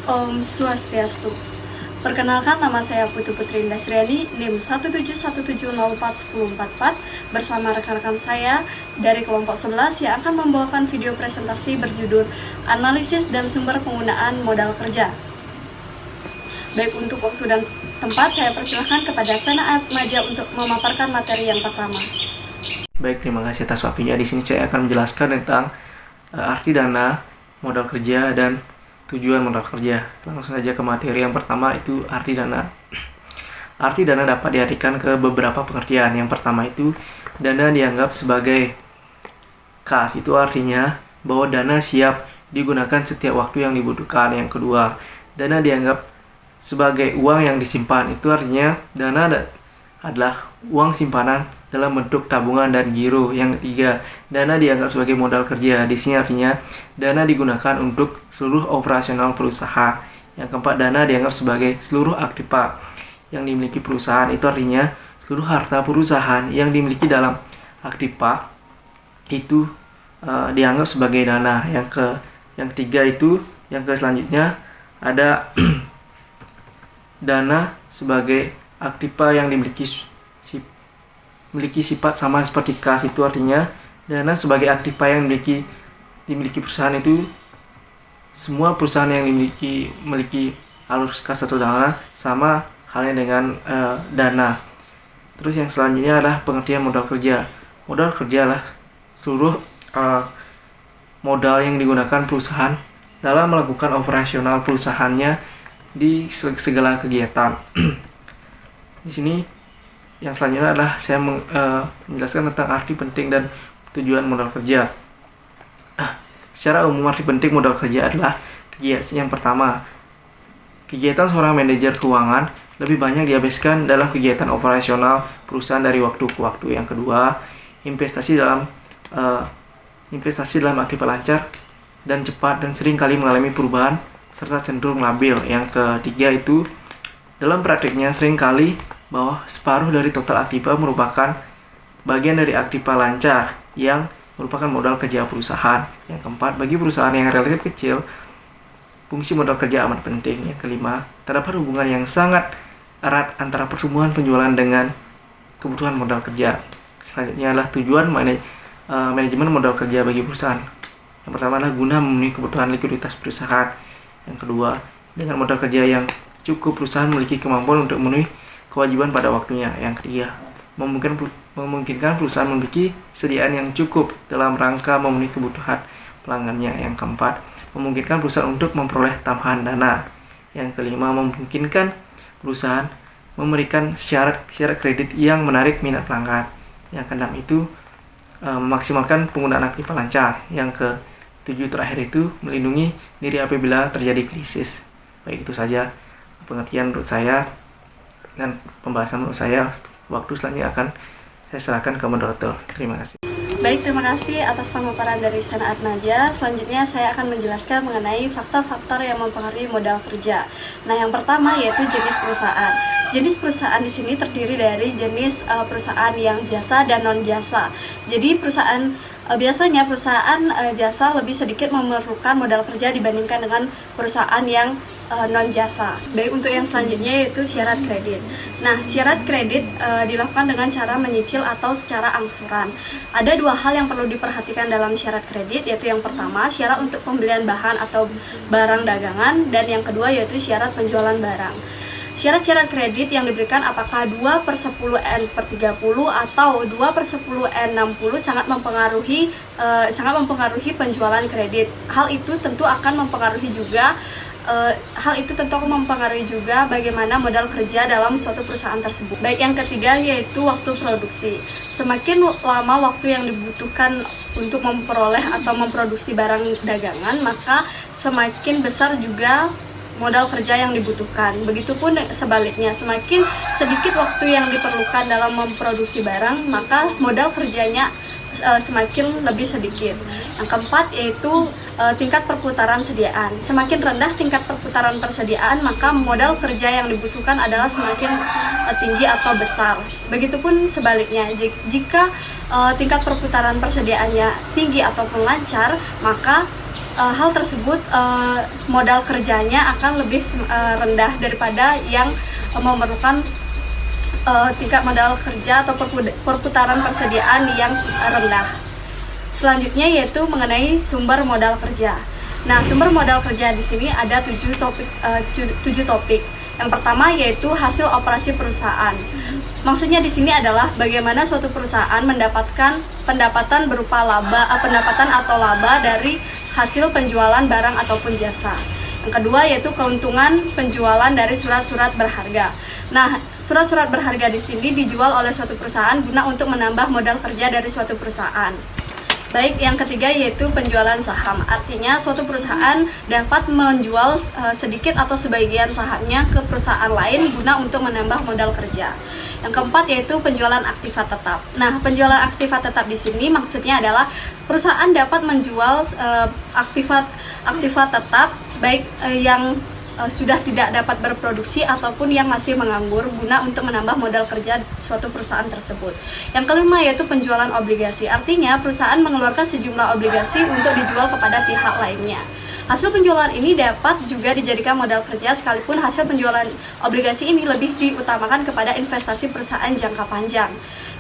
Om Swastiastu. Perkenalkan, nama saya Putu Putri Indasriani, NIM 17170410444, bersama rekan-rekan saya dari kelompok 11 yang akan membawakan video presentasi berjudul Analisis dan Sumber Penggunaan Modal Kerja. Baik, untuk waktu dan tempat, saya persilahkan kepada Sena Atmaja untuk memaparkan materi yang pertama. Baik, terima kasih atas waktunya. Di sini saya akan menjelaskan tentang arti dana, modal kerja, dan tujuan modal kerja. Langsung saja ke materi yang pertama, itu arti dana. Arti dana dapat diartikan ke beberapa pengertian. Yang pertama itu, dana dianggap sebagai kas. Itu artinya bahwa dana siap digunakan setiap waktu yang dibutuhkan. Yang kedua, dana dianggap sebagai uang yang disimpan. Itu artinya dana adalah uang simpanan dalam bentuk tabungan dan giro. Yang ketiga, dana dianggap sebagai modal kerja. Di sini artinya dana digunakan untuk seluruh operasional perusahaan. Yang keempat, dana dianggap sebagai seluruh aktiva yang dimiliki perusahaan. Itu artinya seluruh harta perusahaan yang dimiliki dalam aktiva itu dianggap sebagai dana. Yang ketiga itu, yang selanjutnya ada dana sebagai aktiva yang dimiliki sifat sama seperti kas. Itu artinya dana sebagai aktiva yang dimiliki perusahaan. Itu semua perusahaan yang memiliki alur kas atau dana sama halnya dengan dana. Terus yang selanjutnya adalah pengertian modal kerja. Modal kerja adalah seluruh modal yang digunakan perusahaan dalam melakukan operasional perusahaannya di segala kegiatan. Di sini yang selanjutnya adalah saya menjelaskan tentang arti penting dan tujuan modal kerja. Secara umum, arti penting modal kerja adalah kegiatan yang pertama, kegiatan seorang manajer keuangan lebih banyak dihabiskan dalam kegiatan operasional perusahaan dari waktu ke waktu. Yang kedua, investasi dalam aktiva lancar dan cepat dan sering kali mengalami perubahan serta cenderung labil. Yang ketiga itu, dalam praktiknya sering kali bahwa separuh dari total aktiva merupakan bagian dari aktiva lancar yang merupakan modal kerja perusahaan. Yang keempat, bagi perusahaan yang relatif kecil, fungsi modal kerja amat penting. Yang kelima, terdapat hubungan yang sangat erat antara pertumbuhan penjualan dengan kebutuhan modal kerja. Selanjutnya adalah tujuan manajemen modal kerja bagi perusahaan. Yang pertama adalah guna memenuhi kebutuhan likuiditas perusahaan. Yang kedua, dengan modal kerja yang cukup, perusahaan memiliki kemampuan untuk memenuhi kewajiban pada waktunya. Yang ketiga, memungkinkan perusahaan memiliki sediaan yang cukup dalam rangka memenuhi kebutuhan pelanggannya. Yang keempat, memungkinkan perusahaan untuk memperoleh tambahan dana. Yang kelima, memungkinkan perusahaan memberikan syarat kredit yang menarik minat pelanggan. Yang keenam itu memaksimalkan penggunaan aktiva lancar. Yang ketujuh terakhir itu melindungi diri apabila terjadi krisis. Baik, itu saja pengertian menurut saya dan pembahasan menurut saya. Waktu selanjutnya akan saya serahkan ke moderator. Terima kasih. Baik, terima kasih atas pemaparan dari Sena Atmaja. Selanjutnya saya akan menjelaskan mengenai faktor-faktor yang mempengaruhi modal kerja. Nah, yang pertama yaitu jenis perusahaan. Jenis perusahaan di sini terdiri dari jenis perusahaan yang jasa dan non jasa. Jadi biasanya perusahaan jasa lebih sedikit memerlukan modal kerja dibandingkan dengan perusahaan yang non jasa. Baik, untuk yang selanjutnya yaitu syarat kredit. Nah, syarat kredit dilakukan dengan cara menyicil atau secara angsuran. Ada dua hal yang perlu diperhatikan dalam syarat kredit, yaitu yang pertama syarat untuk pembelian bahan atau barang dagangan, dan yang kedua yaitu syarat penjualan barang. Syarat-syarat kredit yang diberikan apakah 2/10N/30 atau 2/10N/60 sangat mempengaruhi penjualan kredit. Hal itu tentu akan mempengaruhi juga bagaimana modal kerja dalam suatu perusahaan tersebut. Baik, yang ketiga yaitu waktu produksi. Semakin lama waktu yang dibutuhkan untuk memperoleh atau memproduksi barang dagangan, maka semakin besar juga modal kerja yang dibutuhkan. Begitupun sebaliknya, semakin sedikit waktu yang diperlukan dalam memproduksi barang, maka modal kerjanya semakin lebih sedikit. Yang keempat yaitu tingkat perputaran sediaan. Semakin rendah tingkat perputaran persediaan, maka modal kerja yang dibutuhkan adalah semakin tinggi atau besar. Begitupun sebaliknya, jika tingkat perputaran persediaannya tinggi ataupun lancar, maka hal tersebut modal kerjanya akan lebih rendah daripada yang memerlukan tingkat modal kerja atau perputaran persediaan yang rendah. Selanjutnya yaitu mengenai sumber modal kerja. Nah, sumber modal kerja di sini ada 7 topik. Yang pertama yaitu hasil operasi perusahaan. Maksudnya di sini adalah bagaimana suatu perusahaan mendapatkan pendapatan berupa pendapatan atau laba dari hasil penjualan barang ataupun jasa. Yang kedua yaitu keuntungan penjualan dari surat-surat berharga. Nah, surat-surat berharga di sini dijual oleh suatu perusahaan guna untuk menambah modal kerja dari suatu perusahaan. Baik, yang ketiga yaitu penjualan saham. Artinya suatu perusahaan dapat menjual sedikit atau sebagian sahamnya ke perusahaan lain guna untuk menambah modal kerja. Yang keempat yaitu penjualan aktiva tetap. Nah, penjualan aktiva tetap di sini maksudnya adalah perusahaan dapat menjual aktiva tetap baik yang sudah tidak dapat berproduksi ataupun yang masih menganggur guna untuk menambah modal kerja suatu perusahaan tersebut. Yang kelima yaitu penjualan obligasi. Artinya perusahaan mengeluarkan sejumlah obligasi untuk dijual kepada pihak lainnya. Hasil penjualan ini dapat juga dijadikan modal kerja sekalipun hasil penjualan obligasi ini lebih diutamakan kepada investasi perusahaan jangka panjang.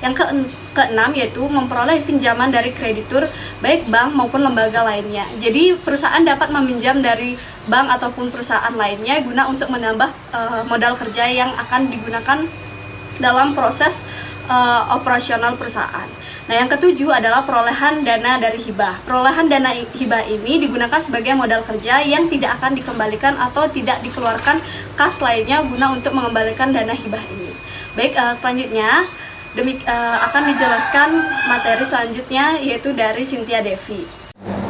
Yang keenam yaitu memperoleh pinjaman dari kreditur baik bank maupun lembaga lainnya. Jadi perusahaan dapat meminjam dari bank ataupun perusahaan lainnya guna untuk menambah modal kerja yang akan digunakan dalam proses operasional perusahaan. Nah, yang ketujuh adalah perolehan dana dari hibah. Perolehan dana hibah ini digunakan sebagai modal kerja yang tidak akan dikembalikan atau tidak dikeluarkan kas lainnya guna untuk mengembalikan dana hibah ini. Baik, selanjutnya akan dijelaskan materi selanjutnya yaitu dari Cynthia Devi.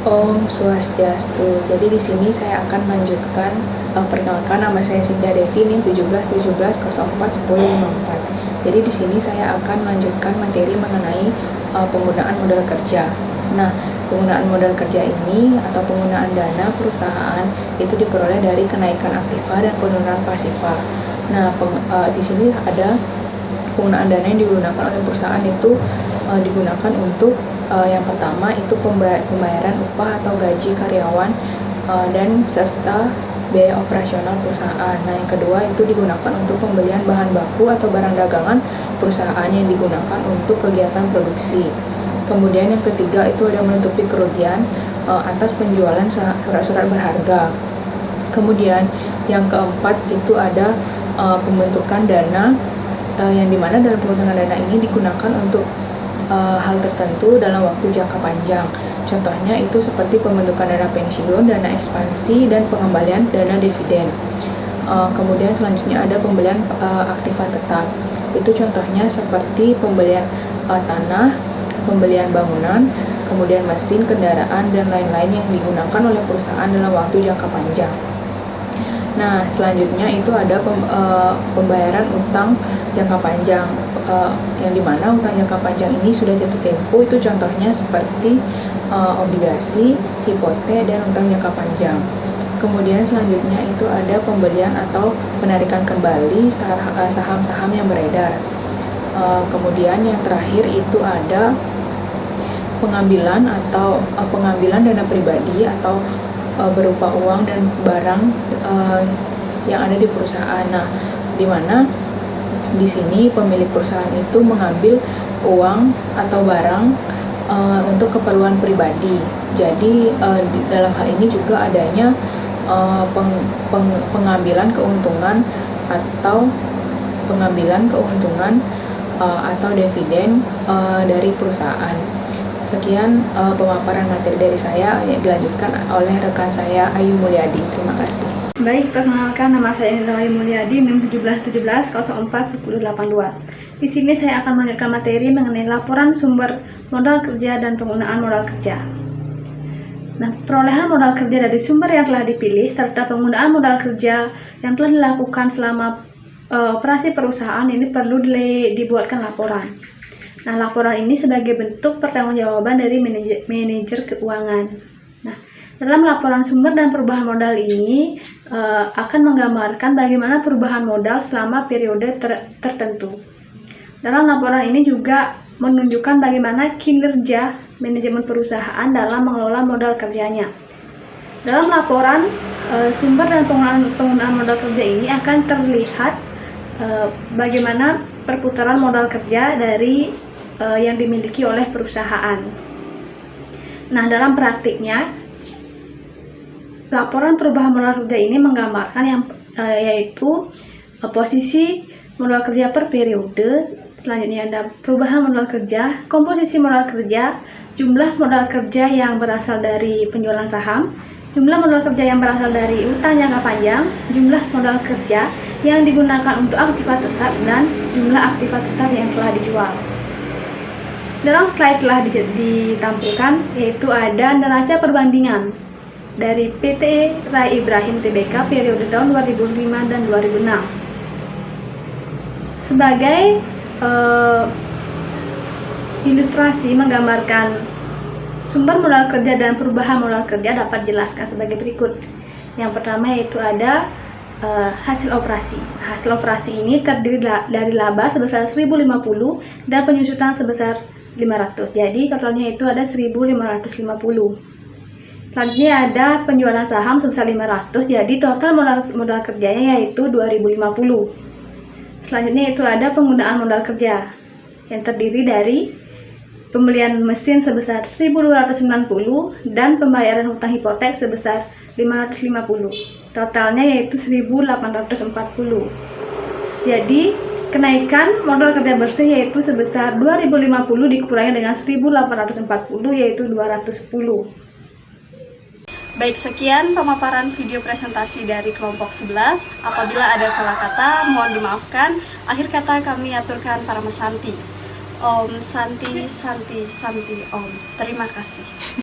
Om Swastiastu. Jadi di sini saya akan melanjutkan perkenalkan, nama saya Cynthia Devi, NIM 1717041054. Jadi di sini saya akan melanjutkan materi mengenai penggunaan modal kerja. Nah, penggunaan modal kerja ini atau penggunaan dana perusahaan itu diperoleh dari kenaikan aktiva dan penurunan pasiva. Nah, di sini ada penggunaan dana yang digunakan oleh perusahaan itu digunakan untuk yang pertama itu pembayaran upah atau gaji karyawan dan serta biaya operasional perusahaan. Nah, yang kedua itu digunakan untuk pembelian bahan baku atau barang dagangan perusahaan yang digunakan untuk kegiatan produksi. Kemudian yang ketiga itu ada menutupi kerugian atas penjualan surat-surat berharga. Kemudian yang keempat itu ada pembentukan dana yang dimana dalam pembentukan dana ini digunakan untuk hal tertentu dalam waktu jangka panjang. Contohnya itu seperti pembentukan dana pensiun, dana ekspansi, dan pengembalian dana dividen. Kemudian selanjutnya ada pembelian aktiva tetap. Itu contohnya seperti pembelian tanah, pembelian bangunan, kemudian mesin, kendaraan, dan lain-lain yang digunakan oleh perusahaan dalam waktu jangka panjang. Nah, selanjutnya itu ada pembayaran utang jangka panjang, yang dimana utang jangka panjang ini sudah jatuh tempo. Itu contohnya seperti obligasi, hipotek, dan utang jangka panjang. Kemudian selanjutnya itu ada pembelian atau penarikan kembali saham-saham yang beredar. Kemudian yang terakhir itu ada pengambilan dana pribadi atau berupa uang dan barang yang ada di perusahaan. Nah, di mana di sini pemilik perusahaan itu mengambil uang atau barang untuk keperluan pribadi. Jadi dalam hal ini juga adanya pengambilan keuntungan atau dividen dari perusahaan. Sekian pemaparan materi dari saya, dilanjutkan oleh rekan saya Ayu Mulyadi. Terima kasih. Baik, perkenalkan nama saya Ayu Mulyadi, NIM 1717041082. Di sini saya akan melanjutkan materi mengenai laporan sumber modal kerja dan penggunaan modal kerja. Nah, perolehan modal kerja dari sumber yang telah dipilih serta penggunaan modal kerja yang telah dilakukan selama operasi perusahaan ini perlu dibuatkan laporan. Nah, laporan ini sebagai bentuk pertanggungjawaban dari manajer keuangan. Nah, dalam laporan sumber dan perubahan modal ini akan menggambarkan bagaimana perubahan modal selama periode tertentu. Dalam laporan ini juga menunjukkan bagaimana kinerja manajemen perusahaan dalam mengelola modal kerjanya. Dalam laporan, sumber dan penggunaan modal kerja ini akan terlihat bagaimana perputaran modal kerja dari yang dimiliki oleh perusahaan. Nah, dalam praktiknya, laporan perubahan modal kerja ini menggambarkan yaitu posisi modal kerja per periode. Selanjutnya ada perubahan modal kerja, komposisi modal kerja, jumlah modal kerja yang berasal dari penjualan saham, jumlah modal kerja yang berasal dari utang jangka panjang, jumlah modal kerja yang digunakan untuk aktiva tetap, dan jumlah aktiva tetap yang telah dijual. Dalam slide telah ditampilkan, yaitu ada neraca perbandingan dari PT Rai Ibrahim Tbk periode tahun 2005 dan 2006. Sebagai ilustrasi menggambarkan sumber modal kerja dan perubahan modal kerja dapat dijelaskan sebagai berikut. Yang pertama yaitu ada hasil operasi. Hasil operasi ini terdiri dari laba sebesar 1.050 dan penyusutan sebesar 500. Jadi totalnya itu ada 1.550. Selanjutnya ada penjualan saham sebesar 500. Jadi total modal kerjanya yaitu 2.050. Selanjutnya itu ada penggunaan modal kerja yang terdiri dari pembelian mesin sebesar 1.290 dan pembayaran hutang hipotek sebesar 550. Totalnya yaitu 1.840. Jadi kenaikan modal kerja bersih yaitu sebesar 2.050 dikurangi dengan 1.840 yaitu 210. Baik, sekian pemaparan video presentasi dari kelompok 11. Apabila ada salah kata, mohon dimaafkan. Akhir kata kami aturkan para mesanti. Om Santi Santi Santi Om. Terima kasih.